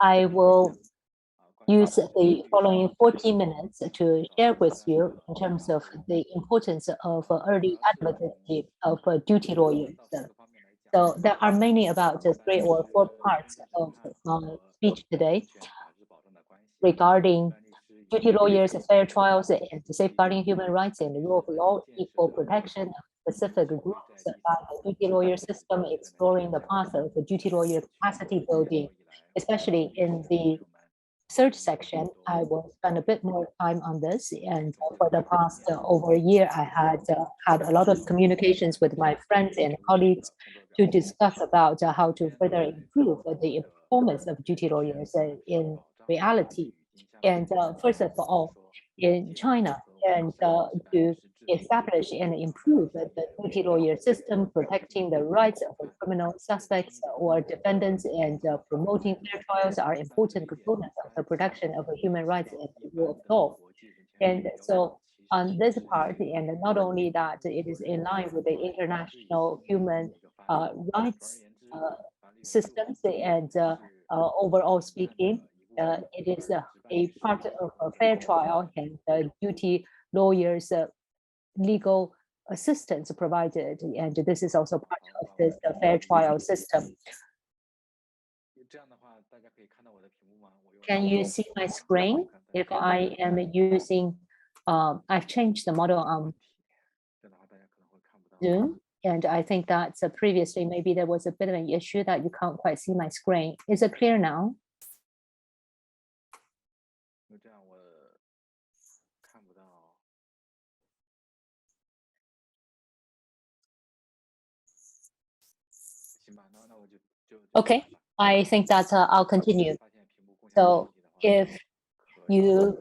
I will use the following 40 minutes to share with you in terms of the importance of early advocacy of duty lawyers. So there are many about 3 or 4 parts of my speech today regarding duty lawyers, fair trials, and safeguarding human rights and the rule of law, equal protection of specific groups by the duty lawyer system, exploring the path of the duty lawyer capacity building, especially in the third section. I will spend a bit more time on this. And for the past over a year, I had a lot of communications with my friends and colleagues to discuss about how to further improve the performance of duty lawyers in reality. And first of all, in China, and to establish and improve the duty lawyer system, protecting the rights of criminal suspects or defendants, and promoting fair trials are important components of the protection of human rights and the rule of law. And so on this part, and not only that, it is in line with the international human rights systems, and overall speaking, it is a part of a fair trial, and duty lawyers legal assistance provided, and this is also part of this fair trial system. Can you see my screen? If I am using, I've changed the model on Zoom, and I think that previously maybe there was a bit of an issue that you can't quite see my screen. Is it clear now? Okay, I think that I'll continue. So if you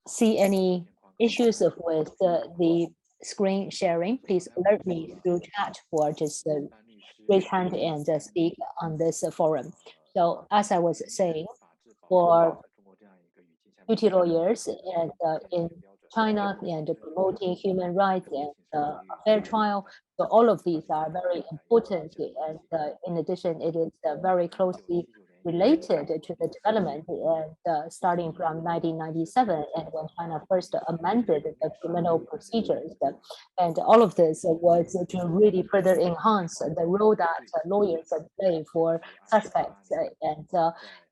see any issues with the screen sharing, please alert me through chat or just raise hand and speak on this forum. So as I was saying, for duty lawyers and in China, and promoting human rights and fair trial, so all of these are very important, and in addition, it is very closely related to the development, and starting from 1997, and when China first amended the criminal procedures, and all of this was to really further enhance the role that lawyers play for suspects. And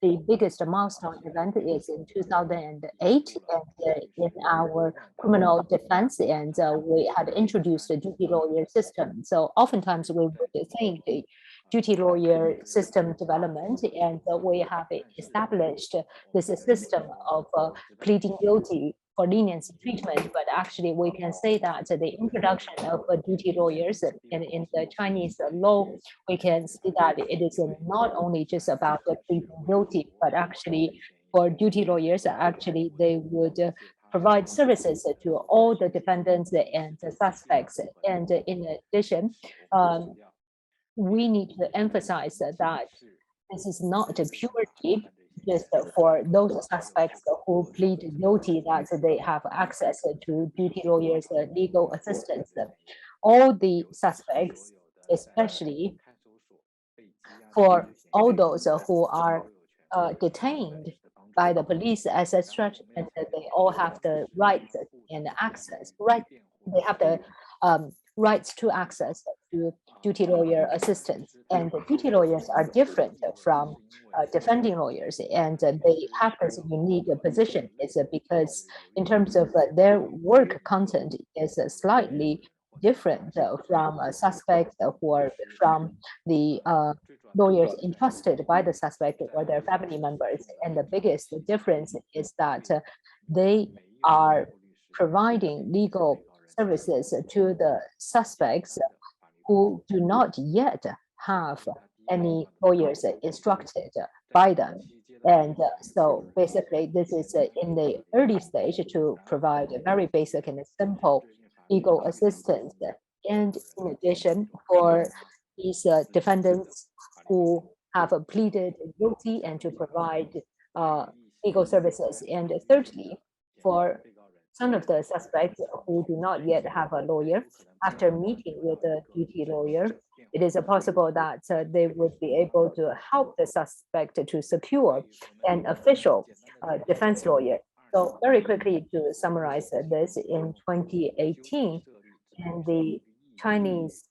the biggest milestone event is in 2008, and in our criminal defense, and we had introduced a duty lawyer system. So oftentimes we would think the duty lawyer system development, and we have established this system of pleading guilty for leniency treatment, but actually we can say that the introduction of duty lawyers in the Chinese law, we can see that it is not only just about pleading guilty, but actually for duty lawyers, actually they would provide services to all the defendants and the suspects. And in addition, we need to emphasize that this is not purely just for those suspects who plead guilty that they have access to duty lawyers' legal assistance. All the suspects, especially for all those who are detained by the police as such, and they all have the rights and access, they have the rights to access to duty lawyer assistance. And the duty lawyers are different from defending lawyers, and they have this unique position. It's because in terms of their work content is slightly different from suspects or from the lawyers entrusted by the suspect or their family members. And the biggest difference is that they are providing legal services to the suspects who do not yet have any lawyers instructed by them. And so basically this is in the early stage to provide a very basic and simple legal assistance. And in addition, for these defendants who have pleaded guilty, and to provide legal services. And thirdly, for some of the suspects who do not yet have a lawyer, after meeting with a duty lawyer, it is possible that they would be able to help the suspect to secure an official defense lawyer. So very quickly to summarize this, in 2018, and the Chinese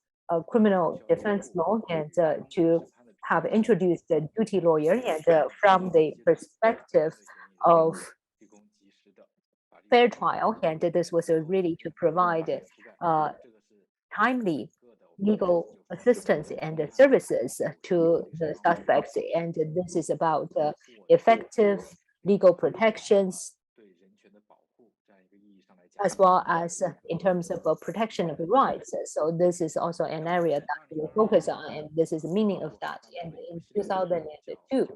criminal defense law and to have introduced the duty lawyer, and from the perspective of fair trial, and this was really to provide timely legal assistance and services to the suspects, and this is about effective legal protections as well as in terms of protection of the rights. So this is also an area that we focus on, and this is the meaning of that. And in 2002,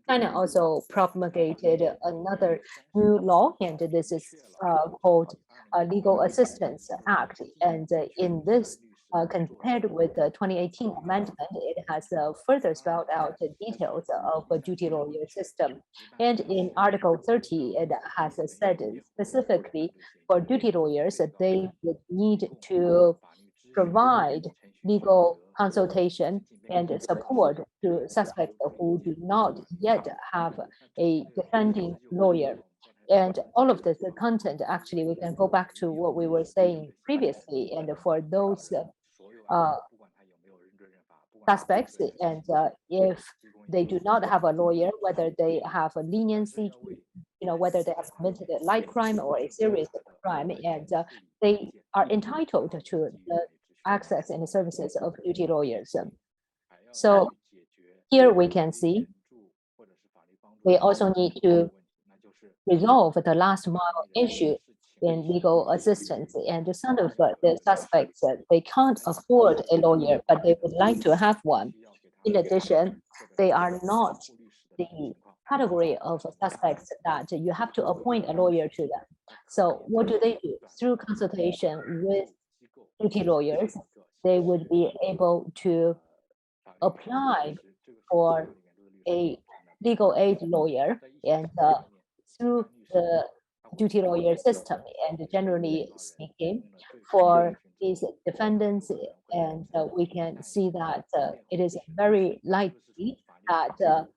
China also promulgated another new law, and this is called Legal Assistance Act. And in this, compared with the 2018 amendment, it has further spelled out the details of a duty lawyer system. And in Article 30, it has said specifically for duty lawyers that they would need to provide legal consultation and support to suspects who do not yet have a defending lawyer. And all of this, the content, actually, we can go back to what we were saying previously. And for those suspects, and if they do not have a lawyer, whether they have a leniency, whether they have committed a light crime or a serious crime, and they are entitled to the access and the services of duty lawyers. So here we can see we also need to resolve the last mile issue in legal assistance. And some of the suspects, they can't afford a lawyer, but they would like to have one. In addition, they are not the category of suspects that you have to appoint a lawyer to them. So what do? Through consultation with duty lawyers, they would be able to apply for a legal aid lawyer, and through the duty lawyer system. And generally speaking, for these defendants, and we can see that it is very likely that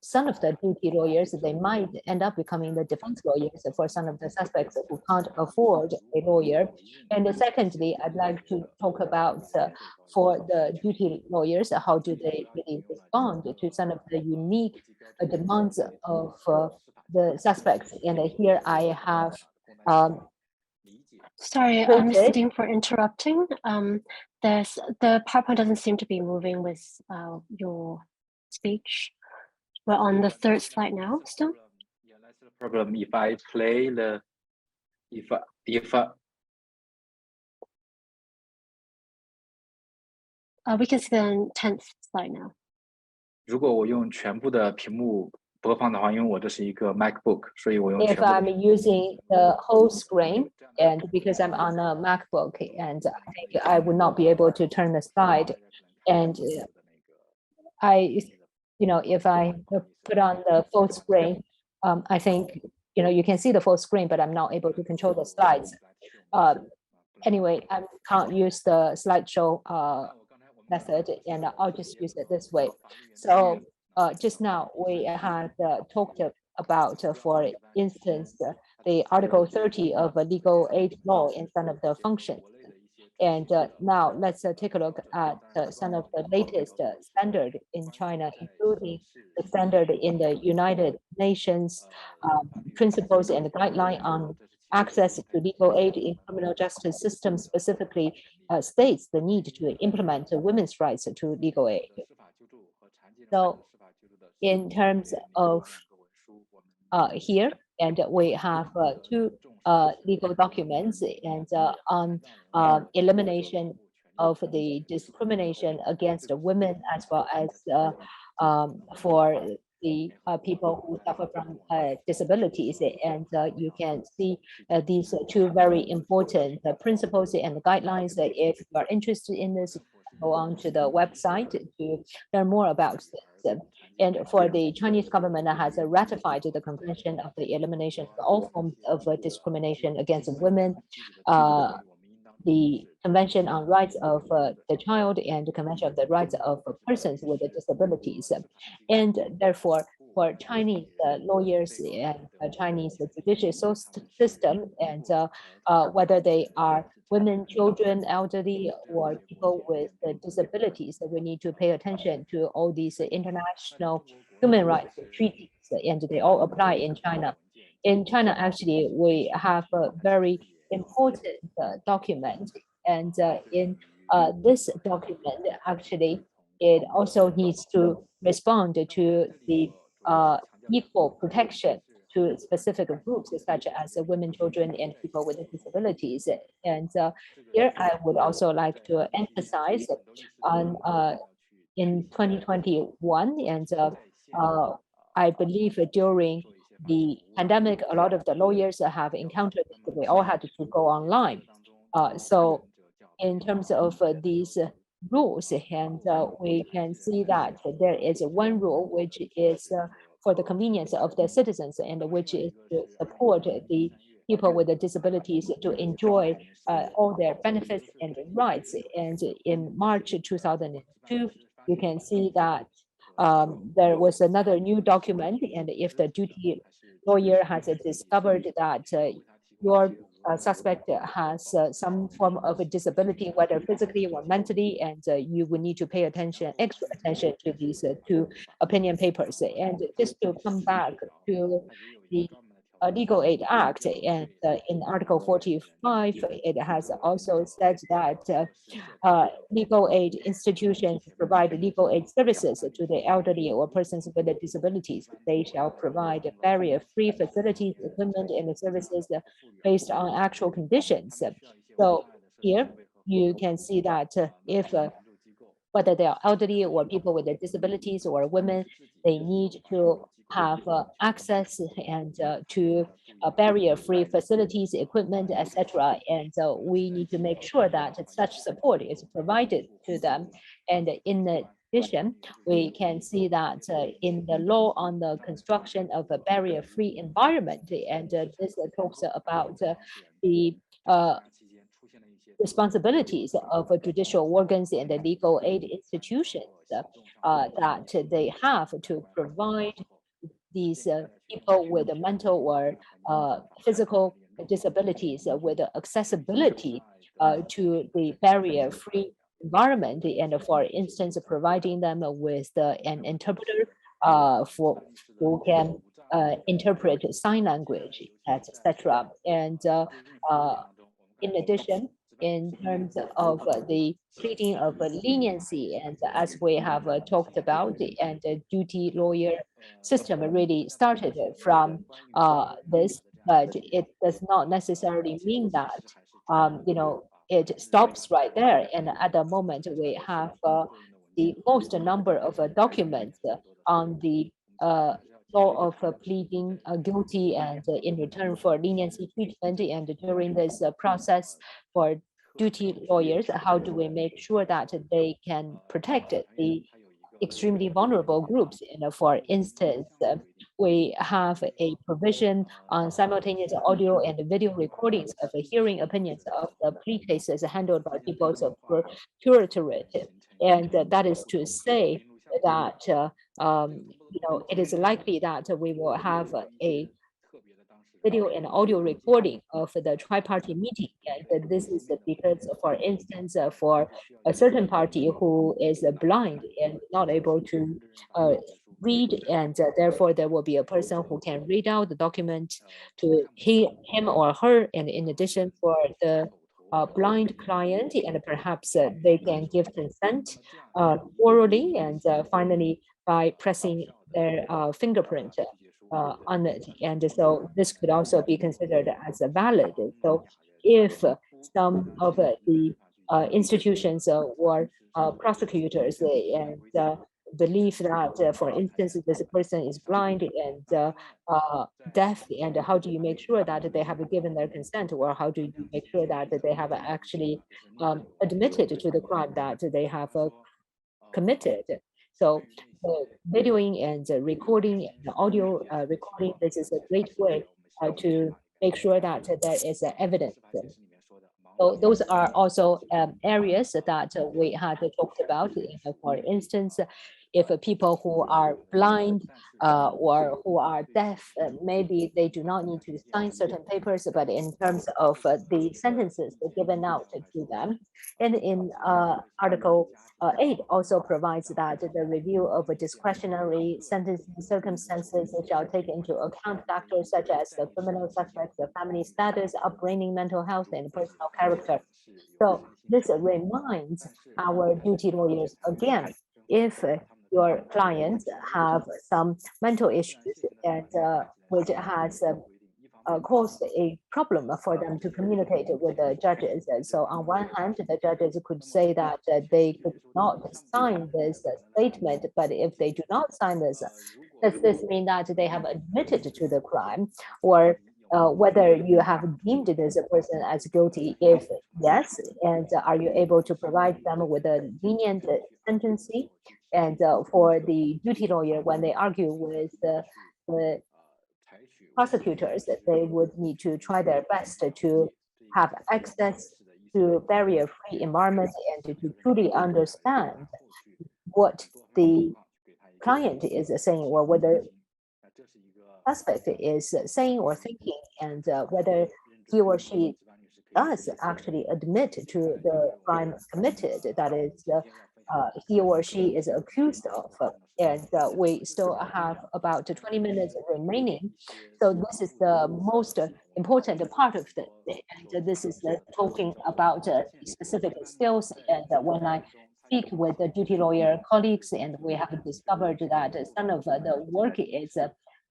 some of the duty lawyers, they might end up becoming the defense lawyers for some of the suspects who can't afford a lawyer. And secondly, I'd like to talk about for the duty lawyers, how do they really respond to some of the unique demands of the suspects. And here I have sorry, Ms. Ding, for interrupting. The PowerPoint doesn't seem to be moving with your speech. We're on the third slide now still. Yeah, that's the problem. If I play the, if we can see the 10th slide now. 如果我用全部的屏幕播放的话，因为我这是一个 MacBook， 所以我用 If I'm using the whole screen, and because I'm on a MacBook, and I think I would not be able to turn the slide, and if I put on the full screen, I think, you can see the full screen, but I'm not able to control the slides. Anyway, I can't use the slideshow method, and I'll just use it this way. So just now we had talked about, for instance, the Article 30 of legal aid law and some of the functions. And now let's take a look at some of the latest standard in China, including the standard in the United Nations principles and guideline on access to legal aid in criminal justice system, specifically states the need to implement women's rights to legal aid. So in terms of here, and we have two legal documents, and on elimination of the discrimination against women, as well as for the people who suffer from disabilities. And you can see these two very important principles and guidelines. If you are interested in this, go on to the website to learn more about this. And for the Chinese government has ratified the Convention of the Elimination of all forms of discrimination against women. the Convention on Rights of the Child and the Convention of the Rights of Persons with Disabilities. And therefore, for Chinese lawyers and Chinese judicial system, and whether they are women, children, elderly, or people with disabilities, we need to pay attention to all these international human rights treaties, and they all apply in China. In China, actually, we have a very important document, and in this document, actually, it also needs to respond to the equal protection to specific groups such as women, children, and people with disabilities. And here I would also like to emphasize on in 2021, and I believe during the pandemic, a lot of the lawyers have encountered that they all had to go online. So in terms of these rules, and we can see that there is one rule which is for the convenience of the citizens, and which is to support the people with the disabilities to enjoy all their benefits and rights. And in March 2002, you can see that there was another new document, and if the duty lawyer has discovered that your suspect has some form of a disability, whether physically or mentally, and you will need to pay extra attention to these two opinion papers. And just to come back to the Legal Aid Act, and in Article 45, it has also said that legal aid institutions provide legal aid services to the elderly or persons with disabilities. They shall provide barrier-free facilities, equipment, and services based on actual conditions. So here you can see that if whether they are elderly or people with disabilities or women, they need to have access and to barrier-free facilities, equipment, etc. And we need to make sure that such support is provided to them. And in addition, we can see that in the law on the construction of a barrier-free environment, and this talks about the responsibilities of judicial organs and the legal aid institutions that they have to provide these people with mental or physical disabilities with accessibility to the barrier-free environment, and for instance, providing them with an interpreter who can interpret sign language, etc. And in addition, in terms of the pleading of leniency, and as we have talked about, and the duty lawyer system really started from this, but it does not necessarily mean that it stops right there. And at the moment, we have the most number of documents on the law of pleading guilty and in return for leniency treatment. And during this process for duty lawyers, how do we make sure that they can protect the extremely vulnerable groups? And for instance, we have a provision on simultaneous audio and video recordings of hearing opinions of the plea cases handled by people's procuratorate. And that is to say that it is likely that we will have a video and audio recording of the tri-party meeting. And this is because, for instance, for a certain party who is blind and not able to read, and therefore there will be a person who can read out the document to him or her. And in addition, for the blind client, and perhaps they can give consent orally, and finally by pressing their fingerprint on it. And so this could also be considered as a valid. So if some of the institutions or prosecutors and believe that, for instance, this person is blind and deaf, and how do you make sure that they have given their consent, or how do you make sure that they have actually admitted to the crime that they have committed? So videoing and recording and audio recording, this is a great way to make sure that there is evidence. So those are also areas that we had talked about. For instance, if people who are blind or who are deaf, maybe they do not need to sign certain papers, but in terms of the sentences given out to them. And in Article 8 also provides that the review of a discretionary sentencing circumstances shall take into account factors such as the criminal suspect, the family status, upbringing, mental health, and personal character. So this reminds our duty lawyers again, if your clients have some mental issues and which has caused a problem for them to communicate with the judges. And so on one hand, the judges could say that they could not sign this statement, but if they do not sign this, does this mean that they have admitted to the crime, or whether you have deemed this person as guilty? If yes, and are you able to provide them with a lenient sentencing? And for the duty lawyer, when they argue with the prosecutors, they would need to try their best to have access to barrier-free environment and to truly understand what the client is saying, or whether suspect is saying or thinking, and whether he or she does actually admit to the crime committed, that is he or she is accused of. And we still have about 20 minutes remaining. So this is the most important part of the day. And this is talking about specific skills. And when I speak with the duty lawyer colleagues, and we have discovered that some of the work is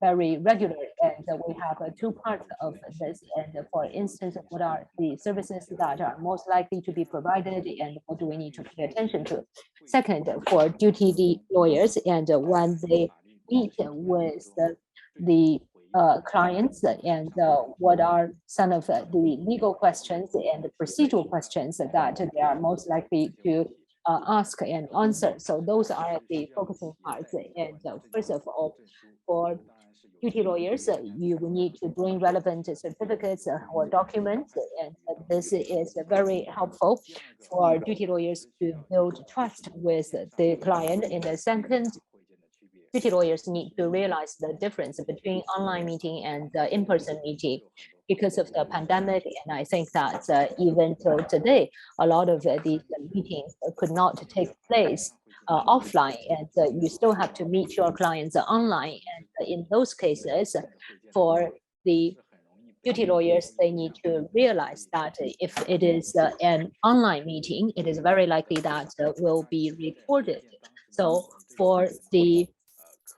very regular, and we have two parts of this. And for instance, what are the services that are most likely to be provided, and what do we need to pay attention to? Second, for duty lawyers, and when they meet with the clients, and what are some of the legal questions and procedural questions that they are most likely to ask and answer. So those are the focusing parts. And first of all, for duty lawyers, you will need to bring relevant certificates or documents, and this is very helpful for duty lawyers to build trust with the client. In the second, duty lawyers need to realize the difference between online meeting and in-person meeting because of the pandemic. And I think that even till today, a lot of these meetings could not take place offline, and you still have to meet your clients online. And in those cases, for the duty lawyers, they need to realize that if it is an online meeting, it is very likely that will be recorded. So for the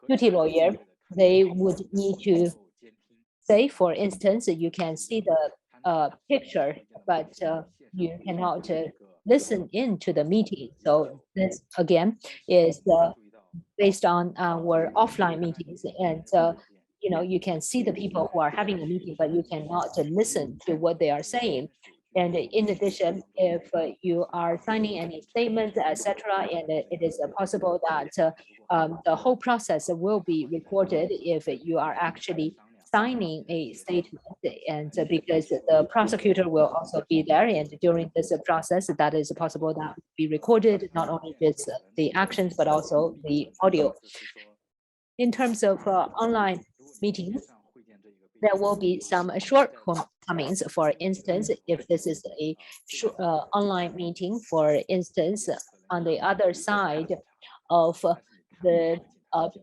duty lawyer, they would need to say, for instance, you can see the picture, but you cannot listen in to the meeting. So this again is based on our offline meetings, and you can see the people who are having a meeting, but you cannot listen to what they are saying. And in addition, if you are signing any statements, etc., and it is possible that the whole process will be recorded if you are actually signing a statement, and because the prosecutor will also be there, and during this process, that is possible that will be recorded, not only just the actions, but also the audio. In terms of online meetings, there will be some shortcomings. For instance, if this is a online meeting, for instance, on the other side of the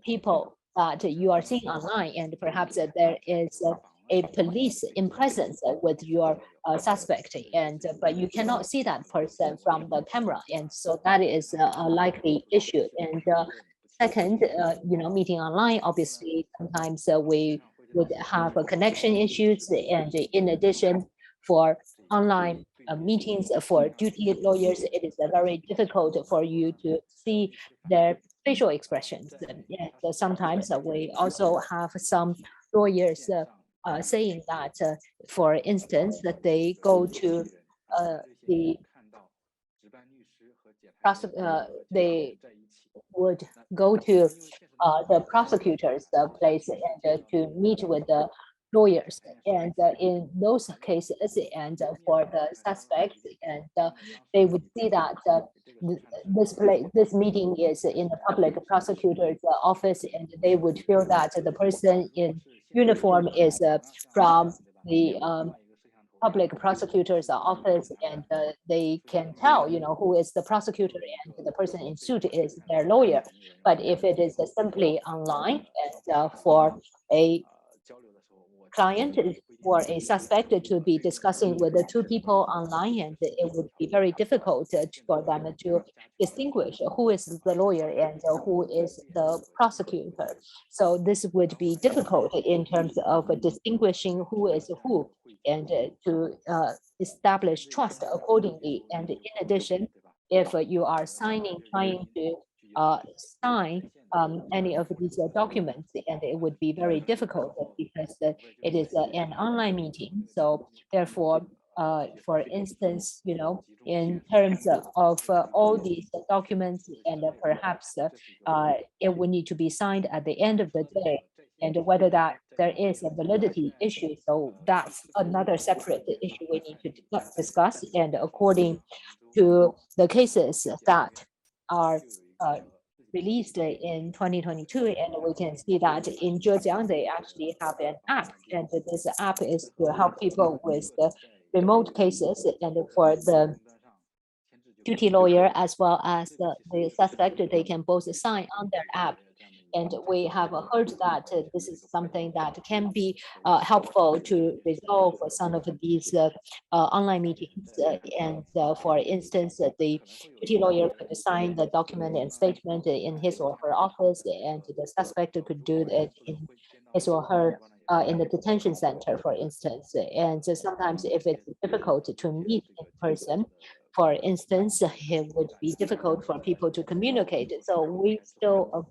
people that you are seeing online, and perhaps there is a police in presence with your suspect, and but you cannot see that person from the camera, and so that is a likely issue. And second, meeting online, obviously sometimes we would have connection issues, and in addition, for online meetings for duty lawyers, it is very difficult for you to see their facial expressions. And sometimes we also have some lawyers saying that, for instance, that they go to the they would go to the prosecutor's place and to meet with the lawyers, and in those cases, and for the suspects, and they would see that this meeting is in the public prosecutor's office, and they would feel that the person in uniform is from the public prosecutor's office, and they can tell, who is the prosecutor, and the person in suit is their lawyer. But if it is simply online, and for a client or a suspect to be discussing with the two people online, and it would be very difficult for them to distinguish who is the lawyer and who is the prosecutor. So this would be difficult in terms of distinguishing who is who, and to establish trust accordingly. And in addition, if you are trying to sign any of these documents, and it would be very difficult because it is an online meeting. So therefore, for instance, in terms of all these documents, and perhaps it would need to be signed at the end of the day, and whether that there is a validity issue. So that's another separate issue we need to discuss. And according to the cases that are released in 2022, and we can see that in Zhejiang, they actually have an app, and this app is to help people with the remote cases, and for the duty lawyer as well as the suspect, they can both sign on their app. And we have heard that this is something that can be helpful to resolve some of these online meetings. And for instance, the duty lawyer could sign the document and statement in his or her office, and the suspect could do it in his or her in the detention center, for instance. And sometimes if it's difficult to meet in person, for instance, it would be difficult for people to communicate. So we still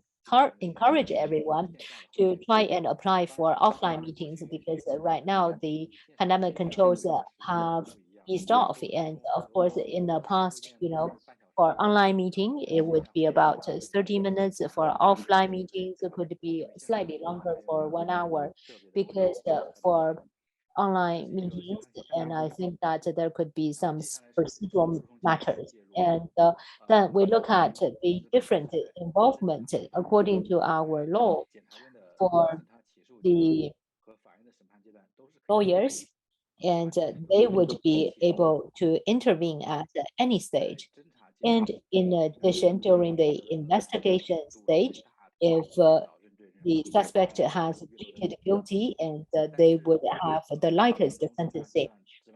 encourage everyone to try and apply for offline meetings, because right now the pandemic controls have eased off. And of course, in the past, for online meeting, it would be about 30 minutes. For offline meetings, it could be slightly longer, for 1 hour, because for online meetings, and I think that there could be some procedural matters. And then we look at the different involvement according to our law. For the lawyers, and they would be able to intervene at any stage. And in addition, during the investigation stage, if the suspect has pleaded guilty, and they would have the lightest sentencing.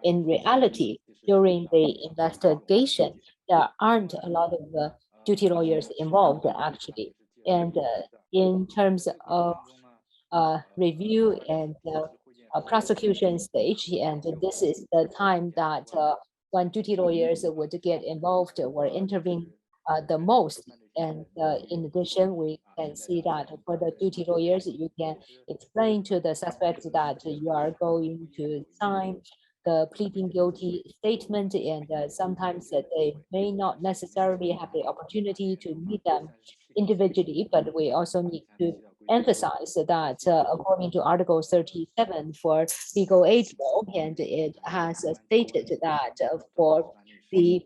In reality, during the investigation, there aren't a lot of duty lawyers involved, actually. And in terms of review and prosecution stage, and this is the time that when duty lawyers would get involved or intervene the most. And in addition, we can see that for the duty lawyers, you can explain to the suspect that you are going to sign the pleading guilty statement, and sometimes they may not necessarily have the opportunity to meet them individually, but we also need to emphasize that according to Article 37 for legal aid law, and it has stated that for the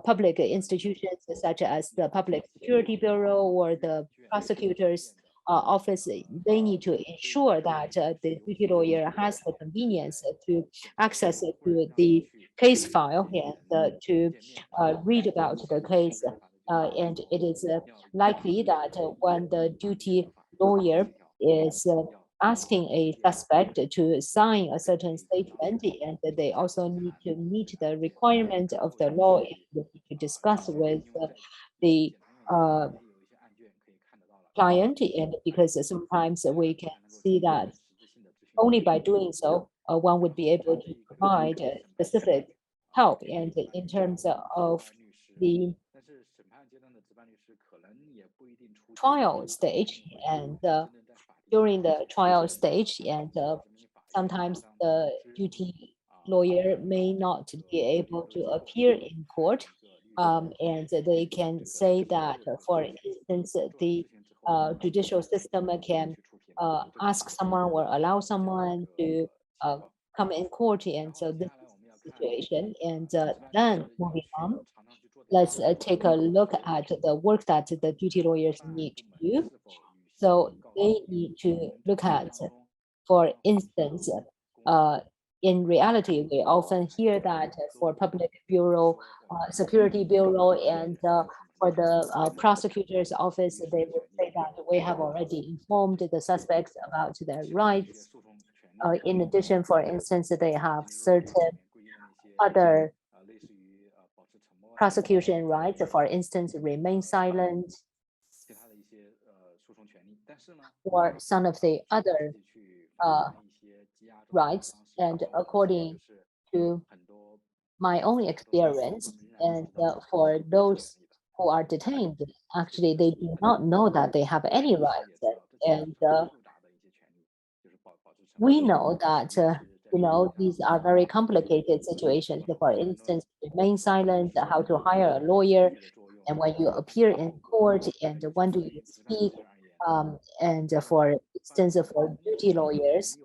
public institutions such as the Public Security Bureau or the prosecutor's office, they need to ensure that the duty lawyer has the convenience to access to the case file, and to read about the case. And it is likely that when the duty lawyer is asking a suspect to sign a certain statement, and they also need to meet the requirement of the law, and to discuss with the client. And because sometimes we can see that only by doing so, one would be able to provide specific help. And in terms of the trial stage, and during the trial stage, and sometimes the duty lawyer may not be able to appear in court, and they can say that, for instance, the judicial system can ask someone or allow someone to come in court. And so this situation. And then moving on, let's take a look at the work that the duty lawyers need to do. So they need to look at, for instance, in reality, we often hear that for public bureau, security bureau, and for the prosecutor's office, they would say that we have already informed the suspects about their rights. In addition, for instance, they have certain other prosecution rights, for instance, remain silent, or some of the other rights. And according to my own experience, and for those who are detained, actually, they do not know that they have any rights. And we know that these are very complicated situations. For instance, remain silent, how to hire a lawyer, and when you appear in court, and when do you speak. And for instance, for duty lawyers,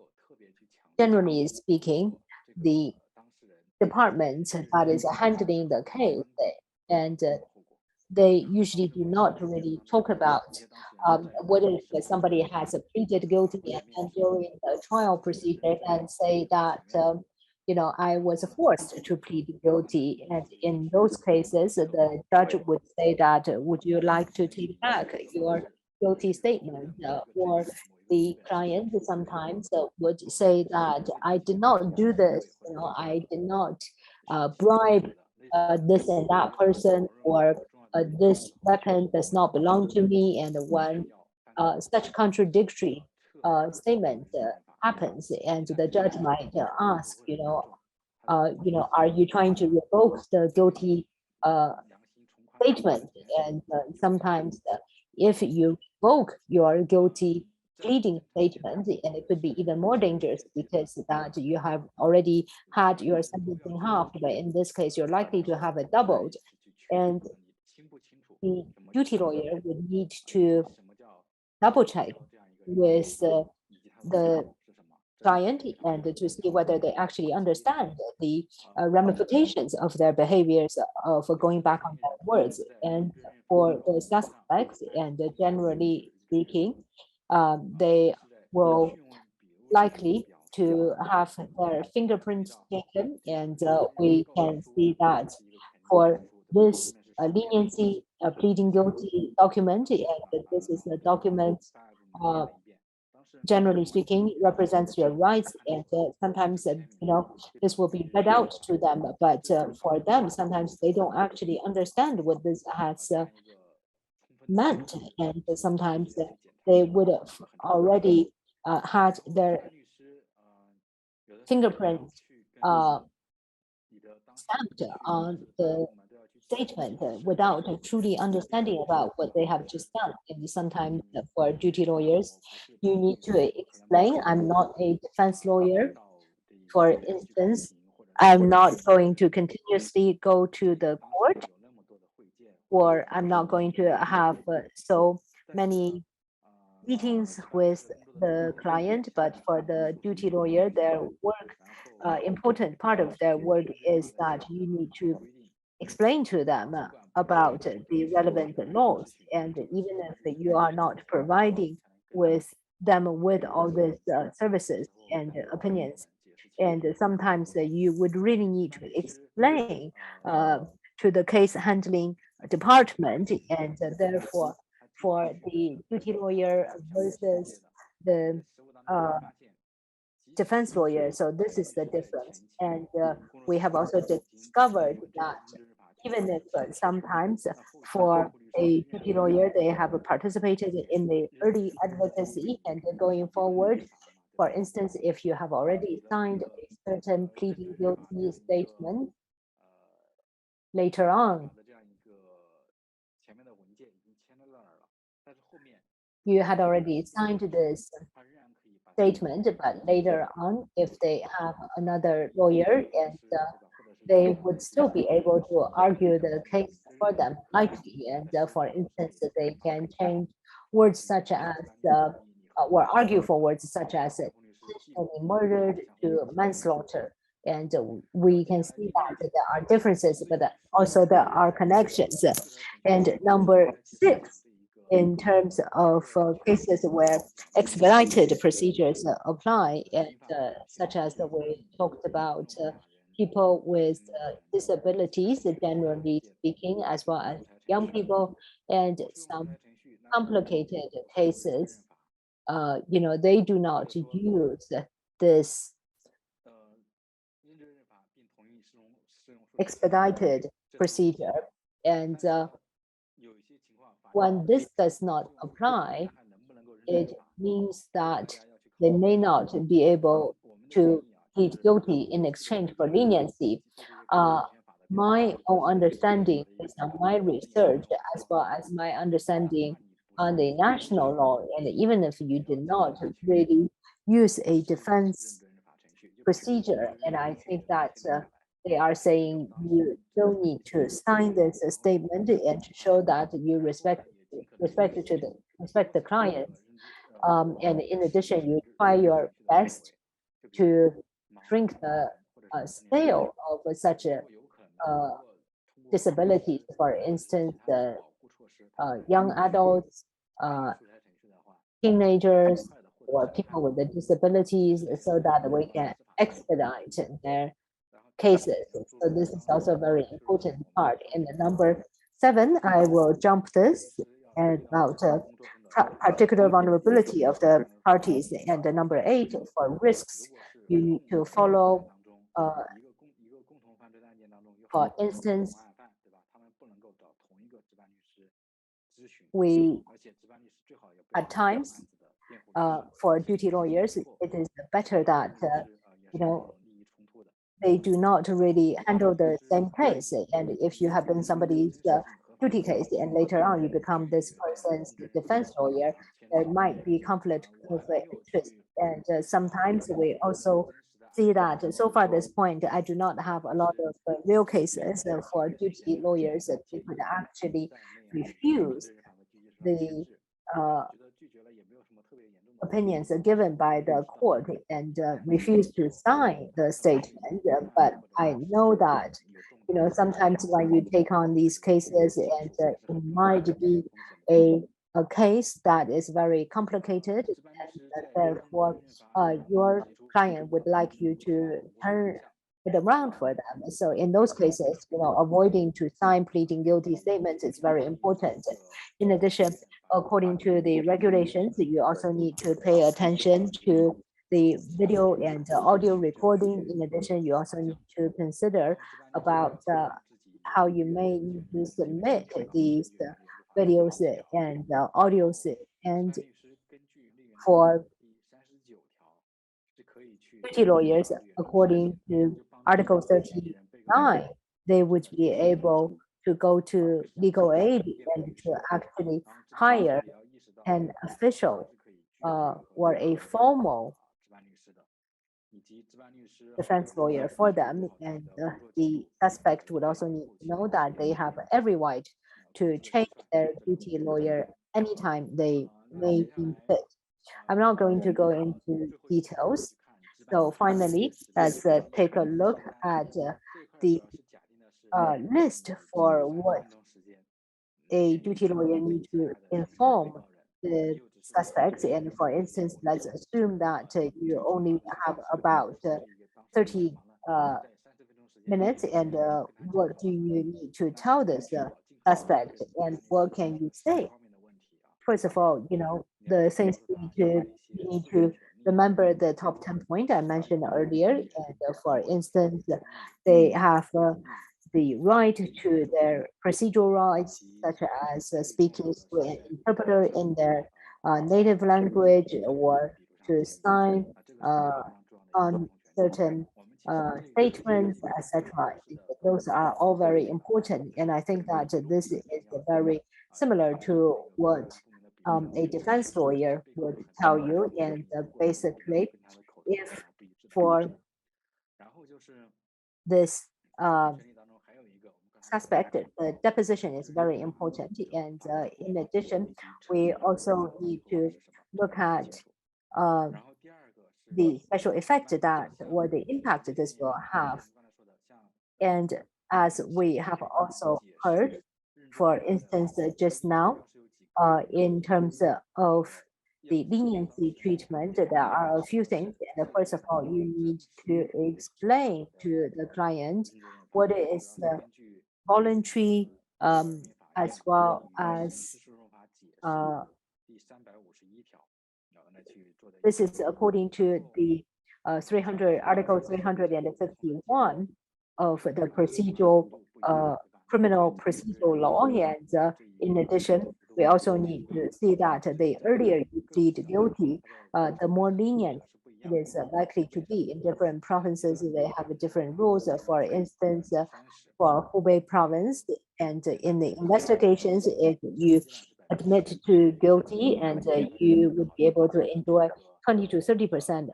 generally speaking, the department that is handling the case, and they usually do not really talk about whether somebody has pleaded guilty and during the trial procedure and say that, I was forced to plead guilty. And in those cases, the judge would say that, would you like to take back your guilty statement? Or the client sometimes would say that I did not do this, I did not bribe this and that person, or this weapon does not belong to me. And when such contradictory statement happens, and the judge might ask, are you trying to revoke the guilty statement? And sometimes if you revoke your guilty pleading statement, and it could be even more dangerous, because that you have already had your sentencing halved, but in this case, you're likely to have it doubled. And the duty lawyer would need to double check with the client and to see whether they actually understand the ramifications of their behaviors for going back on their words. And for the suspects, and generally speaking, they will likely to have their fingerprints taken. And we can see that for this leniency pleading guilty document, and this is a document, generally speaking, represents your rights. And sometimes, this will be read out to them, but for them, sometimes they don't actually understand what this has meant. And sometimes they would have already had their fingerprint stamped on the statement without truly understanding about what they have just done. And sometimes for duty lawyers, you need to explain, I'm not a defense lawyer. For instance, I'm not going to continuously go to the court, or I'm not going to have so many meetings with the client. But for the duty lawyer, their work, important part of their work is that you need to explain to them about the relevant laws. And even if you are not providing with them with all these services and opinions, and sometimes you would really need to explain to the case handling department. And therefore, for the duty lawyer versus the defense lawyer, so this is the difference. And we have also discovered that even if sometimes for a duty lawyer, they have participated in the early advocacy, and going forward, for instance, if you have already signed a certain pleading guilty statement, later on, you had already signed this statement, but later on, if they have another lawyer, and they would still be able to argue the case for them likely. And for instance, they can change words such as or argue for words such as intentionally murdered to manslaughter. And we can see that there are differences, but also there are connections. And number 6, in terms of cases where expedited procedures apply, and such as we talked about people with disabilities, generally speaking, as well as young people, and some complicated cases, they do not use this expedited procedure. And when this does not apply, it means that they may not be able to plead guilty in exchange for leniency. My own understanding, based on my research, as well as my understanding on the national law, and even if you did not really use a defense procedure, and I think that they are saying you don't need to sign this statement and to show that you respect the client. And in addition, you try your best to shrink the scale of such a disability. For instance, the young adults, teenagers, or people with the disabilities, so that we can expedite their cases. So this is also a very important part. And number 7, I will jump this about particular vulnerability of the parties. And number 8, for risks, you need to follow, for instance, we at times for duty lawyers, it is better that they do not really handle the same case. And if you have been somebody's duty case and later on you become this person's defense lawyer, there might be conflict of interest. And sometimes we also see that so far at this point, I do not have a lot of real cases for duty lawyers that they could actually refuse the opinions given by the court and refuse to sign the statement. But I know that, sometimes when you take on these cases, and it might be a case that is very complicated, and therefore your client would like you to turn it around for them. So in those cases, avoiding to sign pleading guilty statements is very important. In addition, according to the regulations, you also need to pay attention to the video and audio recording. In addition, you also need to consider about how you may need to submit these videos and audios. And for duty lawyers, according to Article 39, they would be able to go to legal aid and to actually hire an official or a formal defense lawyer for them. And the suspect would also need to know that they have every right to change their duty lawyer anytime they may be fit. I'm not going to go into details. So finally, let's take a look at the list for what a duty lawyer needs to inform the suspects. And for instance, let's assume that you only have about 30 minutes, and what do you need to tell this suspect, and what can you say? First of all, the things you need to remember the top 10 points I mentioned earlier. And for instance, they have the right to their procedural rights, such as speaking to an interpreter in their native language, or to sign on certain statements, etc. Those are all very important. And I think that this is very similar to what a defense lawyer would tell you. And basically, if for this suspect, the deposition is very important. And in addition, we also need to look at the special effect that or the impact this will have. And as we have also heard, for instance, just now, in terms of the leniency treatment, there are a few things. And first of all, you need to explain to the client what is voluntary, as well as this is according to the Article 351 of the procedural criminal procedural law. And in addition, we also need to see that the earlier you plead guilty, the more lenient it is likely to be. In different provinces, they have different rules. For instance, for Hubei province, and in the investigations, if you admit to guilty, and you would be able to enjoy 20 to 30%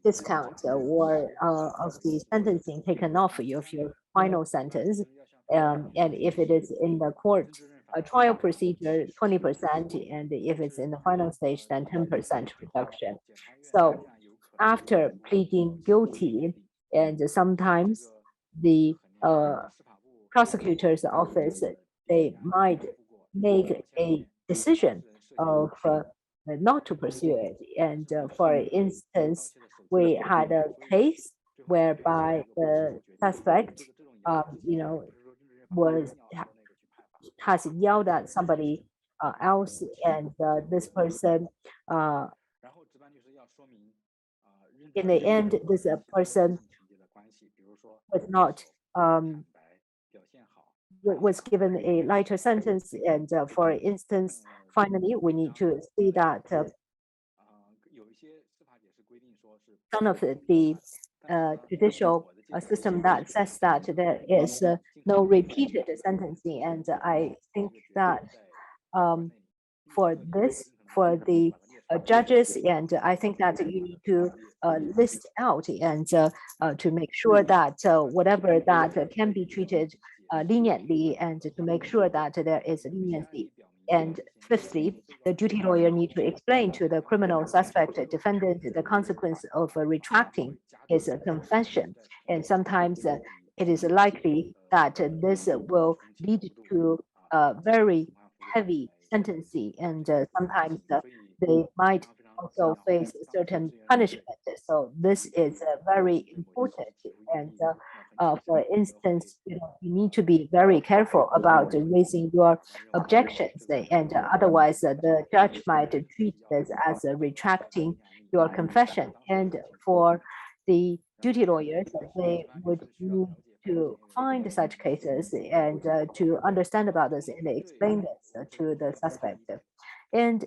discount or of the sentencing taken off of your final sentence. And if it is in the court trial procedure, 20%, and if it's in the final stage, then 10% reduction. So after pleading guilty, and sometimes the prosecutor's office, they might make a decision of not to pursue it. And for instance, we had a case whereby the suspect, has yelled at somebody else, and this person, in the end, this person was not was given a lighter sentence. And for instance, finally, we need to see that some of the judicial system that says that there is no repeated sentencing. And I think that for the judges, and I think that you need to list out and to make sure that whatever that can be treated leniently, and to make sure that there is leniency. And fifthly, the duty lawyer need to explain to the criminal suspect defendant the consequence of retracting his confession. And sometimes it is likely that this will lead to very heavy sentencing, and sometimes they might also face certain punishment. So this is very important. And for instance, you need to be very careful about raising your objections, and otherwise the judge might treat this as retracting your confession. And for the duty lawyers, they would need to find such cases and to understand about this and explain this to the suspect. And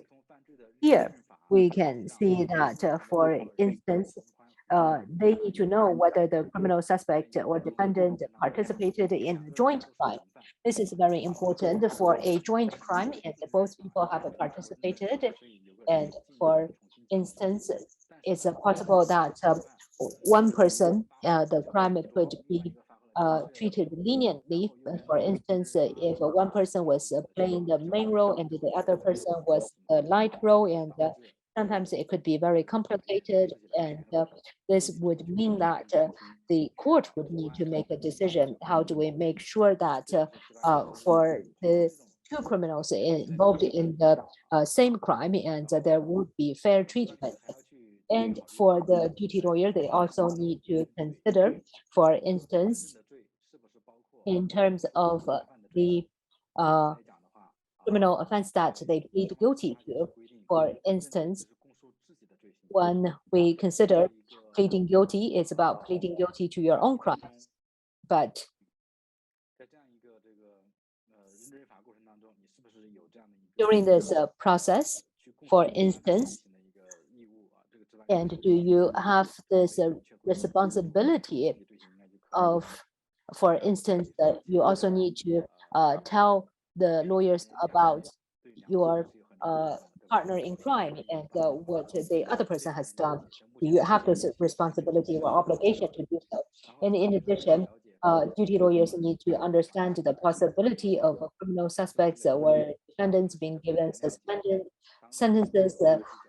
here we can see that, for instance, they need to know whether the criminal suspect or defendant participated in a joint crime. This is very important for a joint crime, and both people have participated. And for instance, it's possible that one person, the crime could be treated leniently. For instance, if one person was playing the main role and the other person was the light role, and sometimes it could be very complicated, and this would mean that the court would need to make a decision. How do we make sure that for the two criminals involved in the same crime, and there would be fair treatment? And for the duty lawyer, they also need to consider, for instance, in terms of the criminal offense that they plead guilty to. For instance, when we consider pleading guilty, it's about pleading guilty to your own crimes. But during this process, for instance, and do you have this responsibility of, for instance, you also need to tell the lawyers about your partner in crime and what the other person has done. Do you have this responsibility or obligation to do so? And in addition, duty lawyers need to understand the possibility of criminal suspects or defendants being given suspended sentences,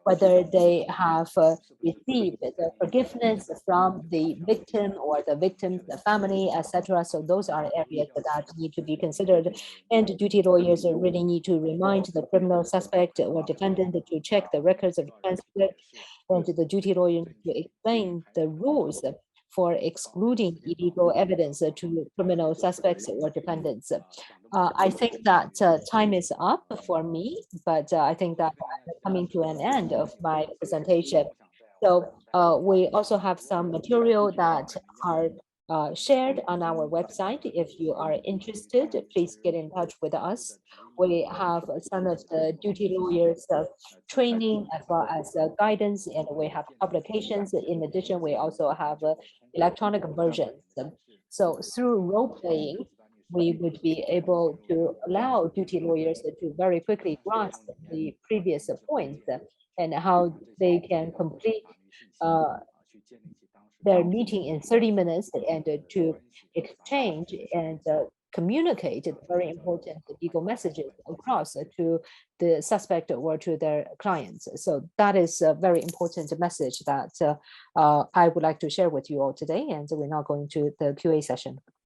whether they have received the forgiveness from the victim or the victim's family, etc. So those are areas that need to be considered. And duty lawyers really need to remind the criminal suspect or defendant to check the records of transcript, and the duty lawyer to explain the rules for excluding illegal evidence to criminal suspects or defendants. I think that time is up for me, but I think that I'm coming to an end of my presentation. So we also have some material that are shared on our website. If you are interested, please get in touch with us. We have some of the duty lawyers training as well as guidance, and we have publications. In addition, we also have electronic versions. So through role playing, we would be able to allow duty lawyers to very quickly grasp the previous points and how they can complete their meeting in 30 minutes and to exchange and communicate very important legal messages across to the suspect or to their clients. So that is a very important message that I would like to share with you all today. And we're now going to the QA session.